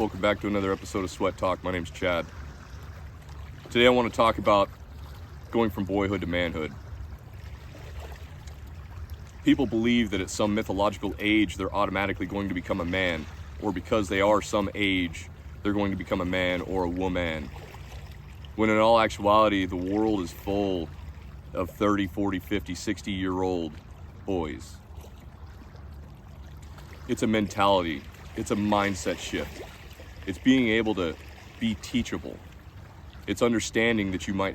Welcome back to another episode of Sweat Talk. My name's Chad. Today I want to talk about going from boyhood to manhood. People believe that at some mythological age they're automatically going to become a man, or because they are some age they're going to become a man or a woman. When in all actuality the world is full of 30, 40, 50, 60-year-old boys. It's a mentality. It's a mindset shift. It's being able to be teachable. It's understanding that you're going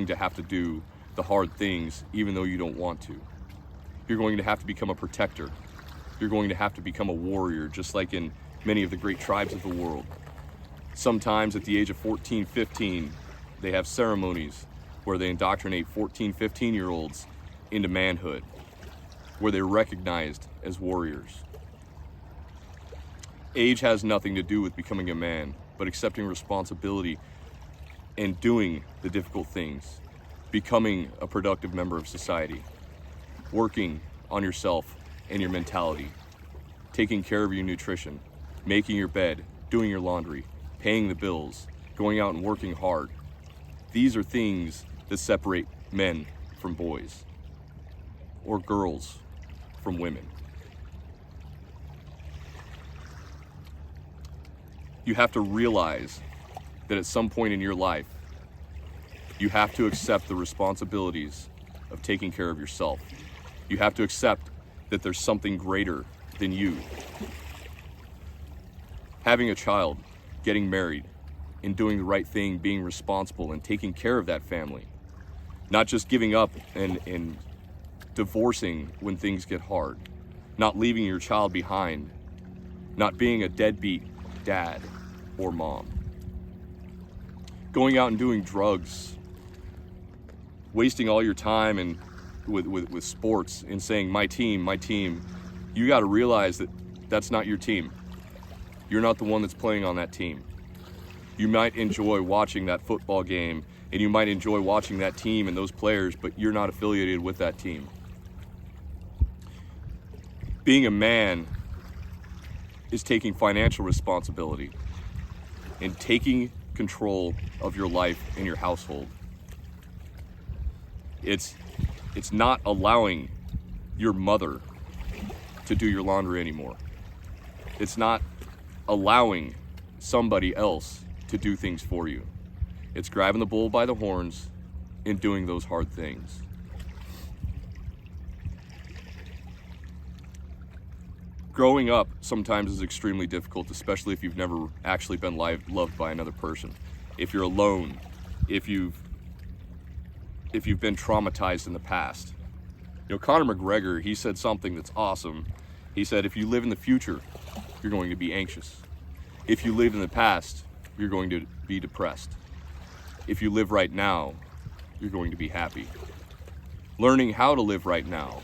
to have to do the hard things even though you don't want to. You're going to have to become a protector. You're going to have to become a warrior, just like in many of the great tribes of the world. Sometimes at the age of 14, 15, they have ceremonies where they indoctrinate 14, 15-year-olds into manhood, where they're recognized as warriors. Age has nothing to do with becoming a man, but accepting responsibility and doing the difficult things, becoming a productive member of society, working on yourself and your mentality, taking care of your nutrition, making your bed, doing your laundry, paying the bills, going out and working hard. These are things that separate men from boys, or girls from women. You have to realize that at some point in your life, you have to accept the responsibilities of taking care of yourself. You have to accept that there's something greater than you. Having a child, getting married, and doing the right thing, being responsible and taking care of that family. Not just giving up and divorcing when things get hard. Not leaving your child behind. Not being a deadbeat dad or mom. Going out and doing drugs. Wasting all your time and with sports and saying, my team. You got to realize that that's not your team. You're not the one that's playing on that team. You might enjoy watching that football game and you might enjoy watching that team and those players, but you're not affiliated with that team. Being a man is taking financial responsibility and taking control of your life and your household. It's not allowing your mother to do your laundry anymore. It's not allowing somebody else to do things for you. It's grabbing the bull by the horns and doing those hard things. Growing up sometimes is extremely difficult, especially if you've never actually been loved by another person. If you're alone, if you've been traumatized in the past. You know, Conor McGregor, he said something that's awesome. He said, if you live in the future, you're going to be anxious. If you live in the past, you're going to be depressed. If you live right now, you're going to be happy. Learning how to live right now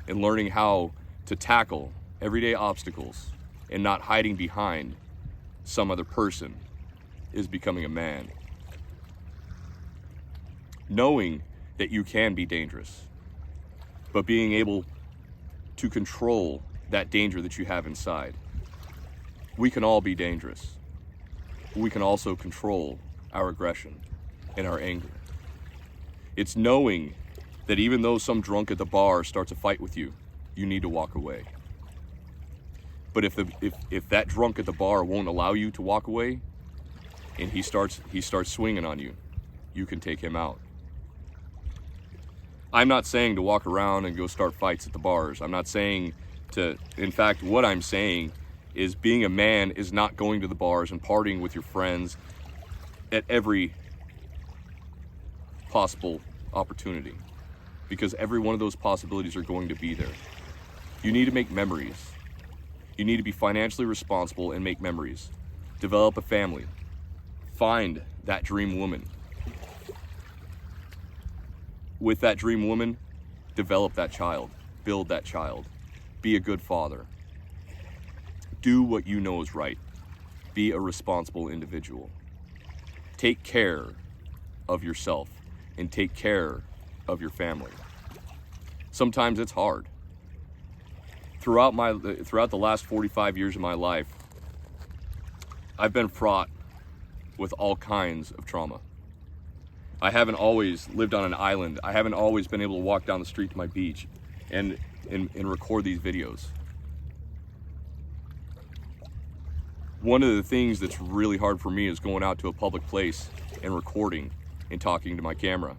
and learning how to tackle everyday obstacles and not hiding behind some other person is becoming a man. Knowing that you can be dangerous, but being able to control that danger that you have inside. We can all be dangerous. We can also control our aggression and our anger. It's knowing that even though some drunk at the bar starts a fight with you, you need to walk away. But if that drunk at the bar won't allow you to walk away, and he starts swinging on you, you can take him out. I'm not saying to walk around and go start fights at the bars. I'm not saying to, in fact, what I'm saying is being a man is not going to the bars and partying with your friends at every possible opportunity, because every one of those possibilities are going to be there. You need to make memories. You need to be financially responsible and make memories. Develop a family. Find that dream woman. With that dream woman, develop that child. Build that child. Be a good father. Do what you know is right. Be a responsible individual. Take care of yourself and take care of your family. Sometimes it's hard. Throughout the last 45 years of my life, I've been fraught with all kinds of trauma. I haven't always lived on an island. I haven't always been able to walk down the street to my beach and record these videos. One of the things that's really hard for me is going out to a public place and recording and talking to my camera.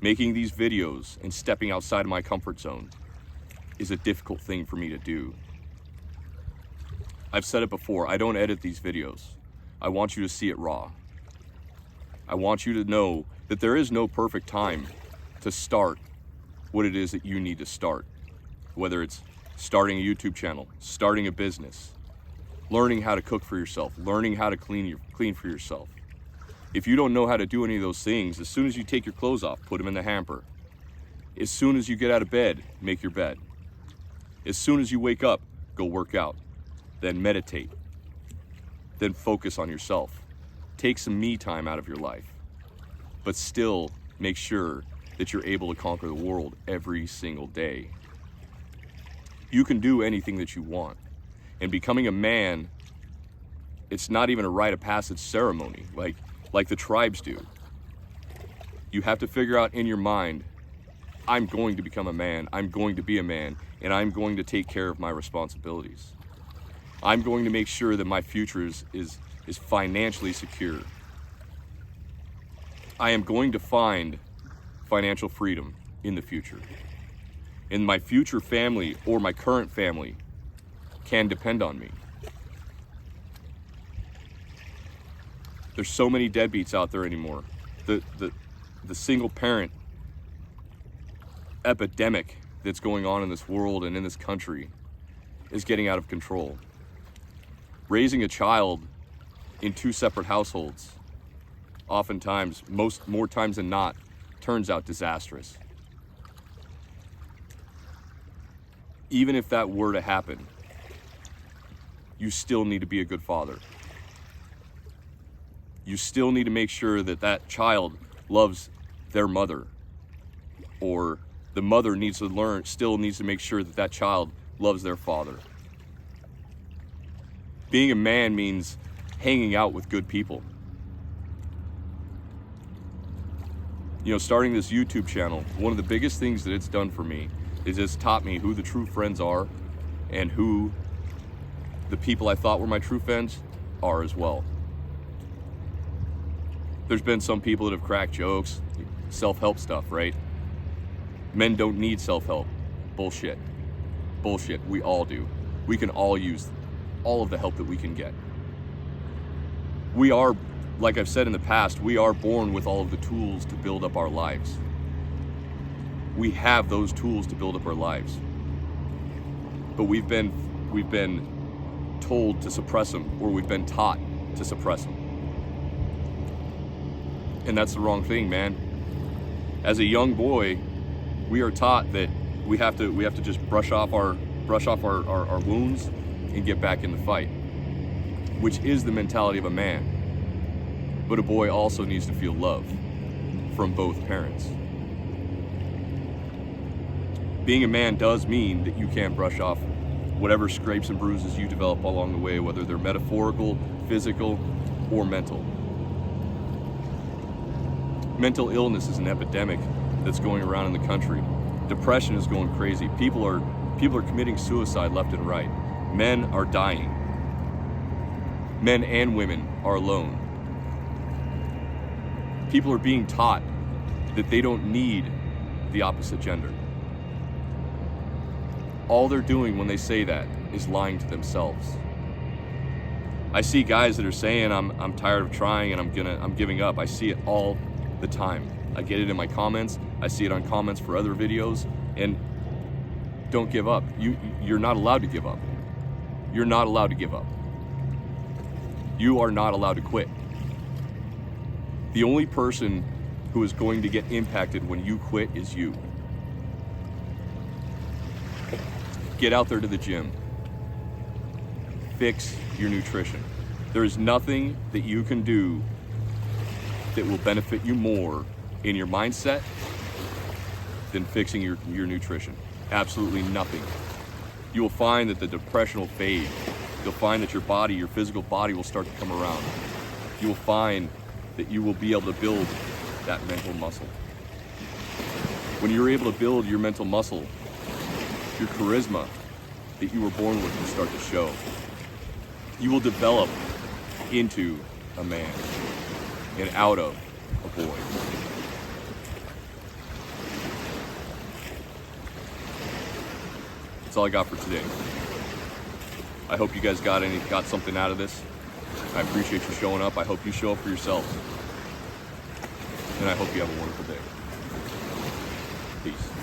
Making these videos and stepping outside of my comfort zone is a difficult thing for me to do. I've said it before, I don't edit these videos. I want you to see it raw. I want you to know that there is no perfect time to start what it is that you need to start. Whether it's starting a YouTube channel, starting a business, learning how to cook for yourself, learning how to clean for yourself. If you don't know how to do any of those things, as soon as you take your clothes off, put them in the hamper. As soon as you get out of bed, make your bed. As soon as you wake up, go work out. Then meditate. Then focus on yourself. Take some me time out of your life. But still make sure that you're able to conquer the world every single day. You can do anything that you want. And becoming a man, it's not even a rite of passage ceremony like the tribes do. You have to figure out in your mind, I'm going to become a man, I'm going to be a man, and I'm going to take care of my responsibilities. I'm going to make sure that my future is financially secure. I am going to find financial freedom in the future. And my future family or my current family can depend on me. There's so many deadbeats out there anymore. The single parent epidemic that's going on in this world and in this country is getting out of control. Raising a child in two separate households, oftentimes, more times than not, turns out disastrous. Even if that were to happen, you still need to be a good father. You still need to make sure that that child loves their mother, or the mother still needs to make sure that that child loves their father. Being a man means hanging out with good people. You know, starting this YouTube channel, one of the biggest things that it's done for me is it's taught me who the true friends are and who the people I thought were my true friends are as well. There's been some people that have cracked jokes, self-help stuff, right? Men don't need self-help. Bullshit. Bullshit. We all do. We can all use all of the help that we can get. We are, like I've said in the past, we are born with all of the tools to build up our lives. We have those tools to build up our lives. But we've been told to suppress them, or we've been taught to suppress them. And that's the wrong thing, man. As a young boy, we are taught that we have to just brush off our wounds and get back in the fight, which is the mentality of a man. But a boy also needs to feel love from both parents. Being a man does mean that you can't brush off whatever scrapes and bruises you develop along the way, whether they're metaphorical, physical, or mental. Mental illness is an epidemic that's going around in the country. Depression is going crazy. People are committing suicide left and right. Men are dying. Men and women are alone. People are being taught that they don't need the opposite gender. All they're doing when they say that is lying to themselves. I see guys that are saying, I'm tired of trying and I'm giving up. I see it all the time. I get it in my comments. I see it on comments for other videos. And don't give up. You're not allowed to give up. You're not allowed to give up. You are not allowed to quit. The only person who is going to get impacted when you quit is you. Get out there to the gym. Fix your nutrition. There is nothing that you can do that will benefit you more in your mindset than fixing your nutrition. Absolutely nothing. You will find that the depression will fade You'll find that your body, your physical body, will start to come around. You will find that you will be able to build that mental muscle. When you're able to build your mental muscle, your charisma that you were born with will start to show. You will develop into a man and out of a boy. That's all I got for today. I hope you guys got something out of this. I appreciate you showing up. I hope you show up for yourselves. And I hope you have a wonderful day. Peace.